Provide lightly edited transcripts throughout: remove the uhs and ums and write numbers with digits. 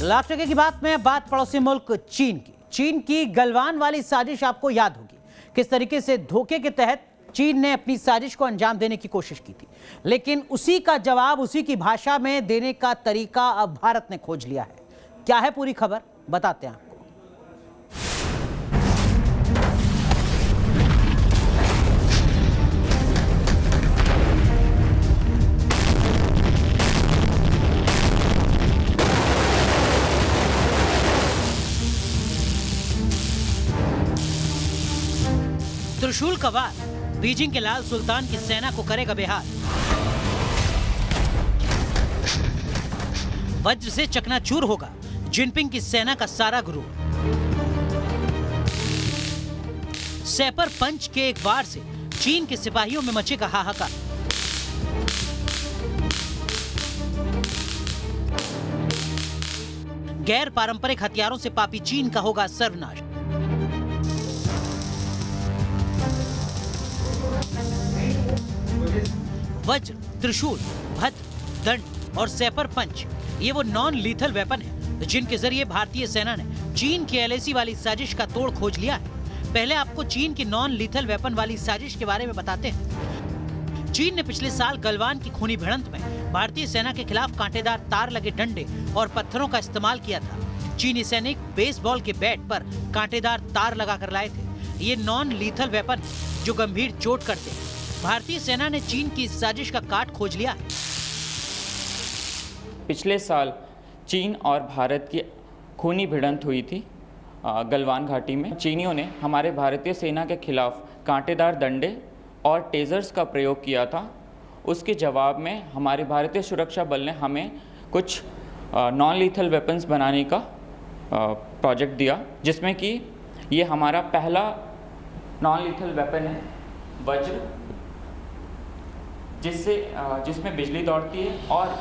लाख टके की बात में बात पड़ोसी मुल्क चीन की गलवान वाली साजिश आपको याद होगी। किस तरीके से धोखे के तहत चीन ने अपनी साजिश को अंजाम देने की कोशिश की थी, लेकिन उसी का जवाब उसी की भाषा में देने का तरीका अब भारत ने खोज लिया है। क्या है पूरी खबर, बताते हैं आपको। त्रिशूल का वार बीजिंग के लाल सुल्तान की सेना को करेगा बेहाल। वज्र से चकनाचूर होगा जिनपिंग की सेना का सारा गुरूर। सैपर पंच के एक वार से चीन के सिपाहियों में मचेगा हाहाकार। गैर पारंपरिक हथियारों से पापी चीन का होगा सर्वनाश। वज्र, त्रिशूल, भद्र, दंड और सैपर पंच ये वो नॉन लीथल वेपन है जिनके जरिए भारतीय सेना ने चीन की एलएसी वाली साजिश का तोड़ खोज लिया है। पहले आपको चीन की नॉन लीथल वेपन वाली साजिश के बारे में बताते हैं। चीन ने पिछले साल गलवान की खूनी भिड़ंत में भारतीय सेना के खिलाफ कांटेदार तार लगे डंडे और पत्थरों का इस्तेमाल किया था। चीनी सैनिक बेसबॉल के बैट पर कांटेदार तार लगाकर लाए थे। ये नॉन लीथल वेपन है जो गंभीर चोट करते हैं। भारतीय सेना ने चीन की इस साजिश का काट खोज लिया है। पिछले साल चीन और भारत की खूनी भिड़ंत हुई थी गलवान घाटी में। चीनियों ने हमारे भारतीय सेना के खिलाफ कांटेदार डंडे और टेजर्स का प्रयोग किया था। उसके जवाब में हमारे भारतीय सुरक्षा बल ने हमें कुछ नॉन लीथल वेपन्स बनाने का प्रोजेक्ट दिया, जिसमें कि ये हमारा पहला नॉन लीथल वेपन है वज्र, जिसमें बिजली दौड़ती है और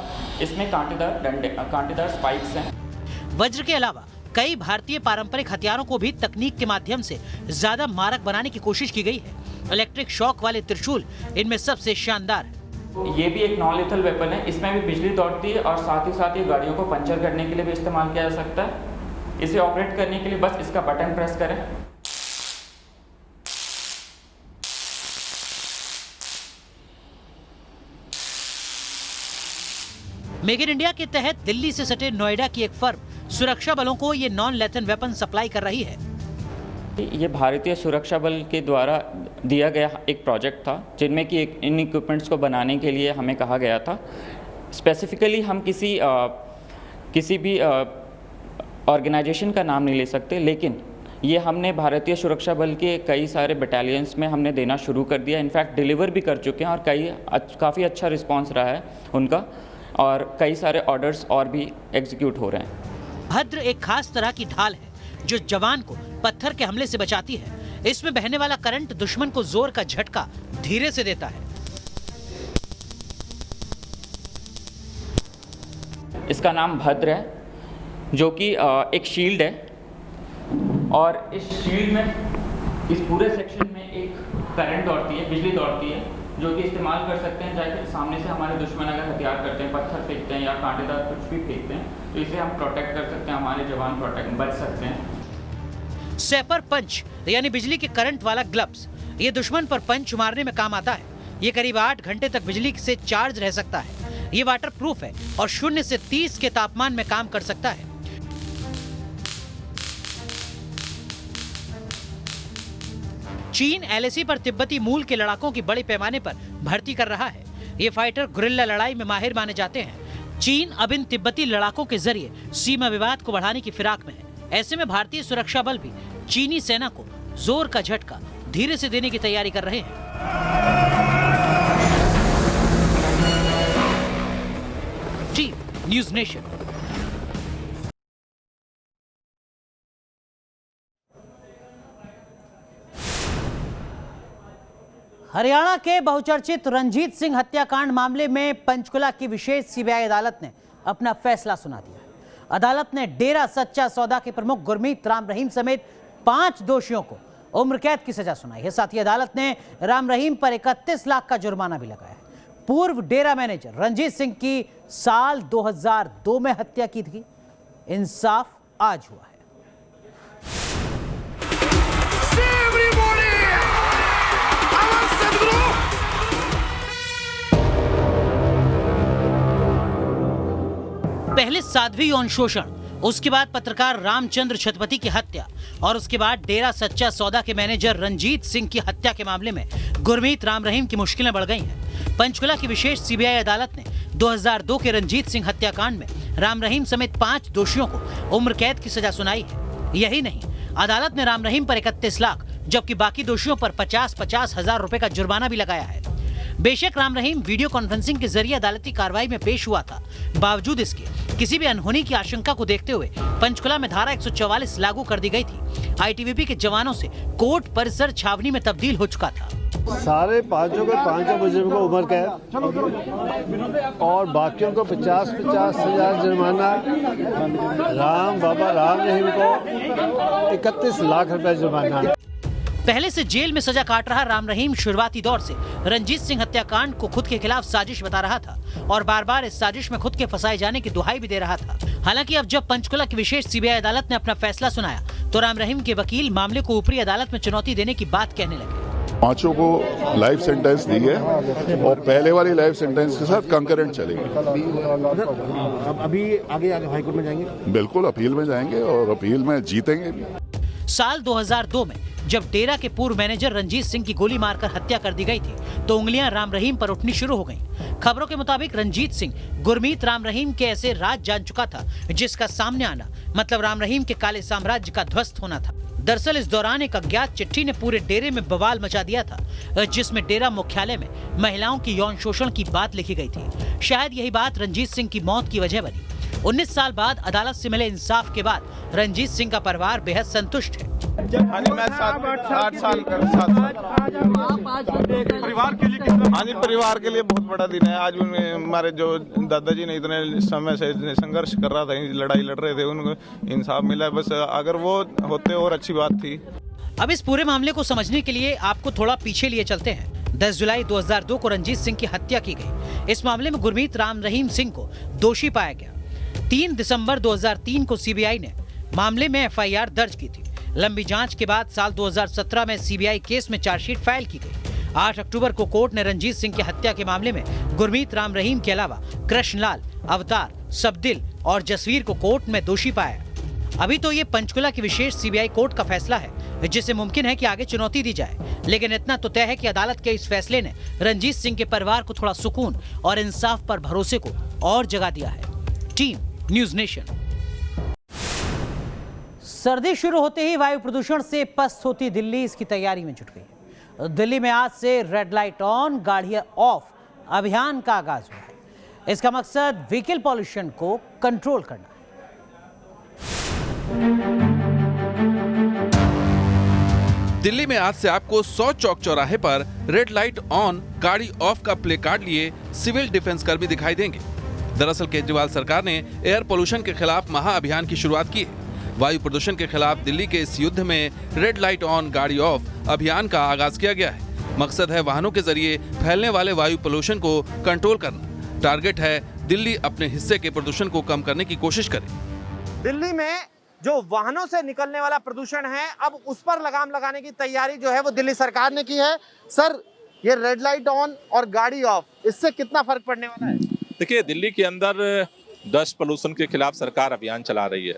इसमें कांटेदार स्पाइक्स हैं। वज्र के अलावा कई भारतीय पारंपरिक हथियारों को भी तकनीक के माध्यम से ज्यादा मारक बनाने की कोशिश की गई है। इलेक्ट्रिक शॉक वाले त्रिशूल इनमें सबसे शानदार है। ये भी एक नॉन लीथल वेपन है। इसमें भी बिजली दौड़ती है और साथ ही ये गाड़ियों को पंचर करने के लिए भी इस्तेमाल किया जा सकता है। इसे ऑपरेट करने के लिए बस इसका बटन प्रेस करें। मेक इन इंडिया के तहत दिल्ली से सटे नोएडा की एक फर्म सुरक्षा बलों को ये नॉन लेथल वेपन सप्लाई कर रही है। ये भारतीय सुरक्षा बल के द्वारा दिया गया एक प्रोजेक्ट था, जिनमें कि इन इक्विपमेंट्स को बनाने के लिए हमें कहा गया था। स्पेसिफिकली हम किसी भी ऑर्गेनाइजेशन का नाम नहीं ले सकते, लेकिन ये हमने भारतीय सुरक्षा बल के कई सारे बटालियंस में हमने देना शुरू कर दिया। इनफैक्ट डिलीवर भी कर चुके हैं और काफ़ी अच्छा रिस्पॉन्स रहा है उनका, और कई सारे ऑर्डर्स और भी एग्जीक्यूट हो रहे हैं। भद्र एक खास तरह की ढाल है जो जवान को पत्थर के हमले से बचाती है। इसमें बहने वाला करंट दुश्मन को जोर का झटका धीरे से देता है। इसका नाम भद्र है, जो कि एक शील्ड है, और इस शील्ड में इस पूरे सेक्शन में एक करंट दौड़ती है, बिजली दौड़ती है, जो कि इस्तेमाल कर सकते हैं। चाहे सामने से हमारे दुश्मन अगर हथियार करते हैं, पत्थर फेंकते हैं या कांटेदार कुछ भी फेंकते हैं, तो इसे हम प्रोटेक्ट कर सकते हैं। हमारे जवान बच सकते हैं। सैपर पंच यानी बिजली के करंट वाला ग्लव्स, ये दुश्मन पर पंच मारने में काम आता है। ये करीब 8 घंटे तक बिजली से चार्ज रह सकता है। ये वाटर प्रूफ है और 0 से 30 के तापमान में काम कर सकता है। चीन एलएसी पर तिब्बती मूल के लड़ाकों की बड़े पैमाने पर भर्ती कर रहा है। ये फाइटर गुरिल्ला लड़ाई में माहिर माने जाते हैं। चीन अब इन तिब्बती लड़ाकों के जरिए सीमा विवाद को बढ़ाने की फिराक में है। ऐसे में भारतीय सुरक्षा बल भी चीनी सेना को जोर का झटका धीरे से देने की तैयारी कर रहे हैं। Team news nation. हरियाणा के बहुचर्चित रंजीत सिंह हत्याकांड मामले में पंचकुला की विशेष सीबीआई अदालत ने अपना फैसला सुना दिया। अदालत ने डेरा सच्चा सौदा के प्रमुख गुरमीत राम रहीम समेत 5 दोषियों को उम्र कैद की सजा सुनाई है। साथ ही अदालत ने राम रहीम पर 31 लाख का जुर्माना भी लगाया है। पूर्व डेरा मैनेजर रंजीत सिंह की साल 2002 में हत्या की थी। इंसाफ आज हुआ है। पहले साध्वी यौन शोषण, उसके बाद पत्रकार रामचंद्र छत्रपति की हत्या और उसके बाद डेरा सच्चा सौदा के मैनेजर रंजीत सिंह की हत्या के मामले में गुरमीत राम रहीम की मुश्किलें बढ़ गई हैं। पंचकुला की विशेष सीबीआई अदालत ने 2002 के रंजीत सिंह हत्याकांड में राम रहीम समेत 5 दोषियों को उम्र कैद की सजा सुनाई है। यही नहीं, अदालत ने राम रहीम पर 31 लाख जबकि बाकी दोषियों पर 50-50 हजार रुपए का जुर्माना भी लगाया है। बेशक राम रहीम वीडियो कॉन्फ्रेंसिंग के जरिए अदालती कार्रवाई में पेश हुआ था, बावजूद इसके किसी भी अनहोनी की आशंका को देखते हुए पंचकुला में धारा 144 लागू कर दी गई थी। आईटीबीपी के जवानों से कोर्ट परिसर छावनी में तब्दील हो चुका था। सारे पांचों के 5 मुजरिम को उम्र कैद और बाकियों को 50-50 हजार जुर्माना। बाबा राम रहीम को 31 लाख रुपए जुर्माना। पहले से जेल में सजा काट रहा राम रहीम शुरुआती दौर से रंजीत सिंह हत्याकांड को खुद के खिलाफ साजिश बता रहा था और बार बार इस साजिश में खुद के फंसाए जाने की दुहाई भी दे रहा था। हालांकि अब जब पंचकुला की विशेष सीबीआई अदालत ने अपना फैसला सुनाया तो राम रहीम के वकील मामले को ऊपरी अदालत में चुनौती देने की बात कहने लगे। 5 को लाइफ सेंटेंस दी है और पहले वाली लाइफ सेंटेंस के साथ कंकरेंट चलेगी। अभी आगे हाईकोर्ट में जाएंगे? बिल्कुल अपील में जाएंगे और अपील में जीतेंगे भी। साल 2002 में जब डेरा के पूर्व मैनेजर रंजीत सिंह की गोली मारकर हत्या कर दी गई थी तो उंगलियां राम रहीम पर उठनी शुरू हो गईं। खबरों के मुताबिक रंजीत सिंह गुरमीत राम रहीम के ऐसे राज जान चुका था जिसका सामने आना मतलब राम रहीम के काले साम्राज्य का ध्वस्त होना था। दरअसल इस दौरान एक अज्ञात चिट्ठी ने पूरे डेरे में बवाल मचा दिया था, जिसमें डेरा मुख्यालय में महिलाओं की यौन शोषण की बात लिखी गई थी। शायद यही बात रंजीत सिंह की मौत की वजह बनी। 19 साल बाद अदालत से मिले इंसाफ के बाद रंजीत सिंह का परिवार बेहद संतुष्ट है। मैं 7 साल परिवार के लिए बहुत बड़ा दिन है। आज हमारे जो दादाजी ने इतने समय से संघर्ष कर रहा था, लड़ाई लड़ रहे थे, उनको इंसाफ मिला। बस अगर वो होते और अच्छी बात थी। अब इस पूरे मामले को समझने के लिए आपको थोड़ा पीछे लिए चलते हैं। 10 जुलाई 2002 को रंजीत सिंह की हत्या की गई। इस मामले में गुरमीत राम रहीम सिंह को दोषी पाया गया। 3 दिसंबर 2003 को सीबीआई ने मामले में एफआईआर दर्ज की थी। लंबी जांच के बाद साल 2017 में सीबीआई केस में चार्जशीट फाइल की गई। 8 अक्टूबर को कोर्ट ने रंजीत सिंह की हत्या के मामले में गुरमीत राम रहीम के अलावा कृष्णलाल, अवतार, सबदिल और जसवीर को कोर्ट में दोषी पाया। अभी तो ये पंचकुला की विशेष सीबीआई कोर्ट का फैसला है जिससे मुमकिन है कि आगे चुनौती दी जाए, लेकिन इतना तो तय है कि अदालत के इस फैसले ने रंजीत सिंह के परिवार को थोड़ा सुकून और इंसाफ पर भरोसे को और जगा दिया है। Team news nation. सर्दी शुरू होते ही वायु प्रदूषण से पस्त होती दिल्ली इसकी तैयारी में जुट गई। दिल्ली में आज से रेड लाइट ऑन गाड़ियां ऑफ अभियान का आगाज हुआ है। इसका मकसद व्हीकल पॉल्यूशन को कंट्रोल करना है। दिल्ली में आज से आपको 100 चौक चौराहे पर रेड लाइट ऑन गाड़ी ऑफ का प्ले कार्ड लिए सिविल डिफेंस कर्मी दिखाई देंगे। दरअसल केजरीवाल सरकार ने एयर पोल्यूशन के खिलाफ महाअभियान की शुरुआत की है। वायु प्रदूषण के खिलाफ दिल्ली के इस युद्ध में रेड लाइट ऑन गाड़ी ऑफ अभियान का आगाज किया गया है। मकसद है वाहनों के जरिए फैलने वाले वायु प्रदूषण को कंट्रोल करना। टारगेट है दिल्ली अपने हिस्से के प्रदूषण को कम करने की कोशिश करे। दिल्ली में जो वाहनों से निकलने वाला प्रदूषण है, अब उस पर लगाम लगाने की तैयारी जो है वो दिल्ली सरकार ने की है। सर, ये रेड लाइट ऑन और गाड़ी ऑफ, इससे कितना फर्क पड़ने वाला है? देखिए, दिल्ली के अंदर डस्ट पोल्यूशन के खिलाफ सरकार अभियान चला रही है।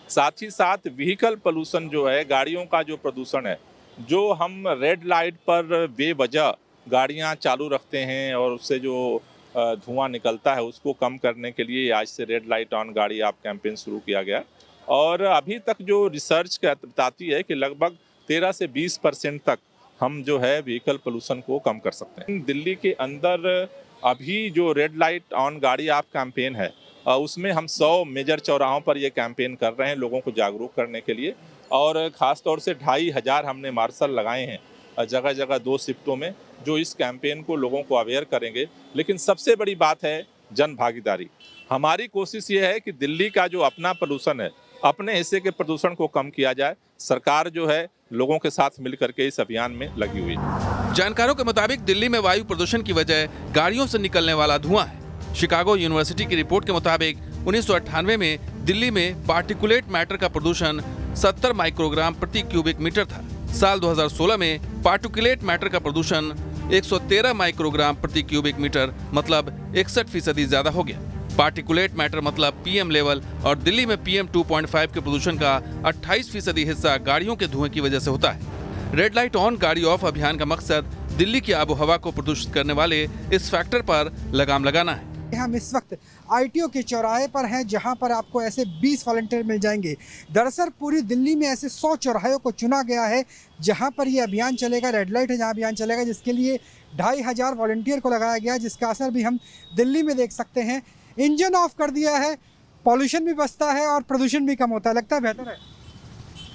साथ ही साथ व्हीकल पोल्यूशन जो है, गाड़ियों का जो प्रदूषण है, जो हम रेड लाइट पर बेवजह गाड़ियां चालू रखते हैं और उससे जो धुआं निकलता है उसको कम करने के लिए आज से रेड लाइट ऑन गाड़ी ऑफ कैंपेन शुरू किया गया। और अभी तक जो रिसर्च बताती है कि लगभग 13 से 20% तक हम जो है व्हीकल पोल्यूशन को कम कर सकते हैं। दिल्ली के अंदर अभी जो रेड लाइट ऑन गाड़ी ऑफ कैंपेन है उसमें हम 100 मेजर चौराहों पर ये कैंपेन कर रहे हैं लोगों को जागरूक करने के लिए। और ख़ास तौर से 2500 हमने मार्शल लगाए हैं जगह जगह 2 शिफ्टों में, जो इस कैंपेन को लोगों को अवेयर करेंगे। लेकिन सबसे बड़ी बात है जन भागीदारी। हमारी कोशिश ये है कि दिल्ली का जो अपना प्रदूषण है, अपने हिस्से के प्रदूषण को कम किया जाए। सरकार जो है लोगों के साथ मिलकर के इस अभियान में लगी हुई है। जानकारों के मुताबिक दिल्ली में वायु प्रदूषण की वजह गाड़ियों से निकलने वाला धुआं है। शिकागो यूनिवर्सिटी की रिपोर्ट के मुताबिक 1998 में दिल्ली में पार्टिकुलेट मैटर का प्रदूषण 70 माइक्रोग्राम प्रति क्यूबिक मीटर था। साल 2016 में पार्टिकुलेट मैटर का प्रदूषण 113 माइक्रोग्राम प्रति क्यूबिक मीटर मतलब 61% ज्यादा हो गया। पार्टिकुलेट मैटर मतलब पीएम लेवल और दिल्ली में पीएम 2.5 के प्रदूषण का 28% हिस्सा गाड़ियों के धुएं की वजह से होता है। रेड लाइट ऑन गाड़ी ऑफ अभियान का मकसद दिल्ली की आबोहवा को प्रदूषित करने वाले इस फैक्टर पर लगाम लगाना है। हम इस वक्त आईटीओ के चौराहे पर हैं, जहां पर आपको ऐसे 20 वॉलंटियर मिल जाएंगे। दरअसल पूरी दिल्ली में ऐसे 100 चौराहों को चुना गया है जहां पर ये अभियान चलेगा। रेड लाइट है जहां अभियान चलेगा, जिसके लिए 2500 वॉलंटियर को लगाया गया, जिसका असर भी हम दिल्ली में देख सकते हैं। इंजन ऑफ कर दिया है, पॉल्यूशन भी बचता है और प्रदूषण भी कम होता है। लगता है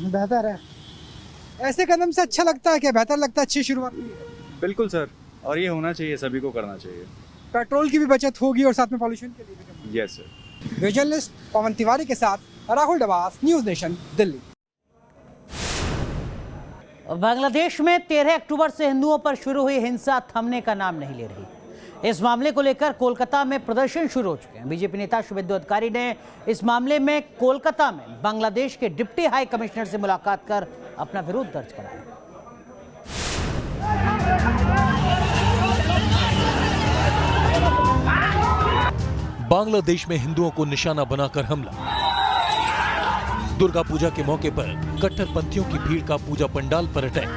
बेहतर है। ऐसे कदम से अच्छा लगता है क्या? बेहतर लगता है, अच्छी शुरुआत हुई है। बिल्कुल सर, और ये होना चाहिए, सभी को करना चाहिए। पेट्रोल की भी बचत होगी और साथ में पॉल्यूशन के लिए भी। Yes sir. Visualist Pawan Tiwari के साथ राहुल डबास, न्यूज़ नेशन, दिल्ली। बांग्लादेश में 13 अक्टूबर से हिंदुओं पर शुरू हुई हिंसा थमने का नाम नहीं ले रही। इस मामले को लेकर कोलकाता में प्रदर्शन शुरू हो चुके हैं। बीजेपी नेता शुभेंदु अधिकारी ने इस मामले में कोलकाता में बांग्लादेश के डिप्टी हाई कमिश्नर से मुलाकात कर अपना विरोध दर्ज कराया। बांग्लादेश में हिंदुओं को निशाना बनाकर हमला। दुर्गा पूजा के मौके पर कट्टरपंथियों की भीड़ का पूजा पंडाल पर अटैक।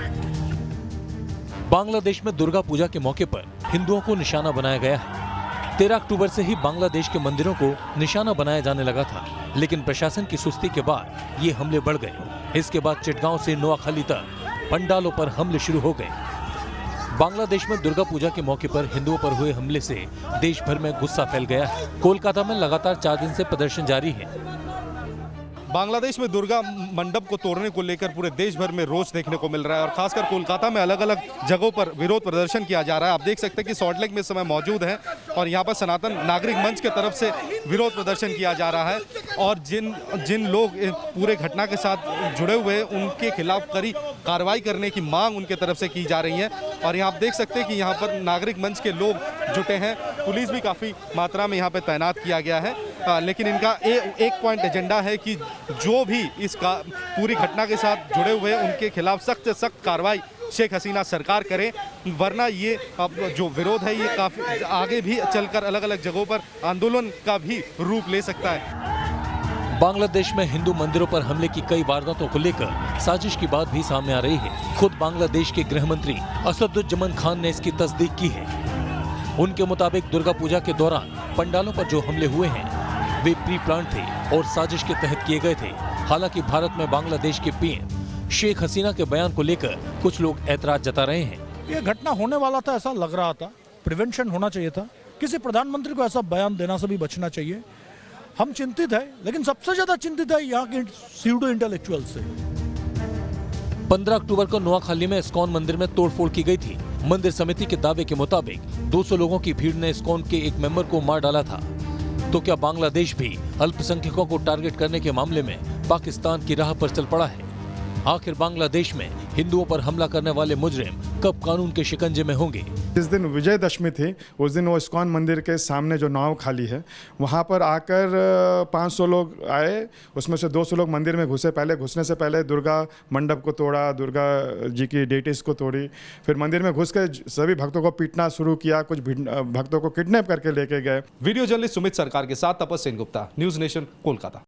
बांग्लादेश में दुर्गा पूजा के मौके पर हिंदुओं को निशाना बनाया गया है। 13 अक्टूबर से ही बांग्लादेश के मंदिरों को निशाना बनाया जाने लगा था, लेकिन प्रशासन की सुस्ती के बाद ये हमले बढ़ गए। इसके बाद चिटगांव से नोआखाली तक पंडालों पर हमले शुरू हो गए। बांग्लादेश में दुर्गा पूजा के मौके पर हिंदुओं पर हुए हमले से देश भर में गुस्सा फैल गया है। कोलकाता में लगातार 4 दिन से प्रदर्शन जारी है। बांग्लादेश में दुर्गा मंडप को तोड़ने को लेकर पूरे देश भर में रोष देखने को मिल रहा है और खासकर कोलकाता में अलग अलग जगहों पर विरोध प्रदर्शन किया जा रहा है। आप देख सकते हैं कि सॉल्ट लेक में इस समय मौजूद है और यहाँ पर सनातन नागरिक मंच के तरफ से विरोध प्रदर्शन किया जा रहा है और जिन लोग पूरे घटना के साथ जुड़े हुए हैं उनके खिलाफ कड़ी कार्रवाई करने की मांग उनके तरफ से की जा रही है। और यहाँ आप देख सकते हैं कि यहाँ पर नागरिक मंच के लोग जुटे हैं, पुलिस भी काफ़ी मात्रा में यहाँ पर तैनात किया गया है। लेकिन इनका एक पॉइंट एजेंडा है कि जो भी इस पूरी घटना के साथ जुड़े हुए हैं उनके खिलाफ सख्त से सख्त कार्रवाई शेख हसीना सरकार करे, वरना ये अब जो विरोध है ये काफ़ी आगे भी चलकर अलग अलग जगहों पर आंदोलन का भी रूप ले सकता है। बांग्लादेश में हिंदू मंदिरों पर हमले की कई वारदातों को लेकर साजिश की बात भी सामने आ रही है। खुद बांग्लादेश के गृह मंत्री असदुज्जमान खान ने इसकी तस्दीक की है। उनके मुताबिक दुर्गा पूजा के दौरान पंडालों पर जो हमले हुए हैं वे प्री प्लान थे और साजिश के तहत किए गए थे। हालांकि भारत में बांग्लादेश के पीएम शेख हसीना के बयान को लेकर कुछ लोग ऐतराज जता रहे हैं। ये घटना होने वाला था, ऐसा लग रहा था, प्रिवेंशन होना चाहिए था। किसी प्रधानमंत्री को ऐसा बयान देना से भी बचना चाहिए। हम चिंतित है, लेकिन सबसे ज्यादा चिंतित है यहाँ के स्यूडो इंटेलेक्चुअल से। 15 अक्टूबर को नोआखाली में इस्कॉन मंदिर में तोड़फोड़ की गई थी। मंदिर समिति के दावे के मुताबिक 200 लोगों की भीड़ ने इस्कॉन के एक मेंबर को मार डाला था। तो क्या बांग्लादेश भी अल्पसंख्यकों को टारगेट करने के मामले में पाकिस्तान की राह पर चल पड़ा है? आखिर बांग्लादेश में हिंदुओं पर हमला करने वाले मुजरिम कब कानून के शिकंजे में होंगे? जिस दिन विजयदशमी थी उस दिन वो इस्कॉन मंदिर के सामने जो नाव खाली है वहाँ पर आकर 500 लोग आए, उसमें से 200 लोग मंदिर में घुसे। पहले घुसने से पहले दुर्गा मंडप को तोड़ा, दुर्गा जी की डेटिस को तोड़ी, फिर मंदिर में घुस के सभी भक्तों को पीटना शुरू किया, कुछ भक्तों को किडनैप करके लेके गए। वीडियो जर्नलिस्ट सुमित सरकार के साथ तपस सेन गुप्ता, न्यूज़ नेशन, कोलकाता।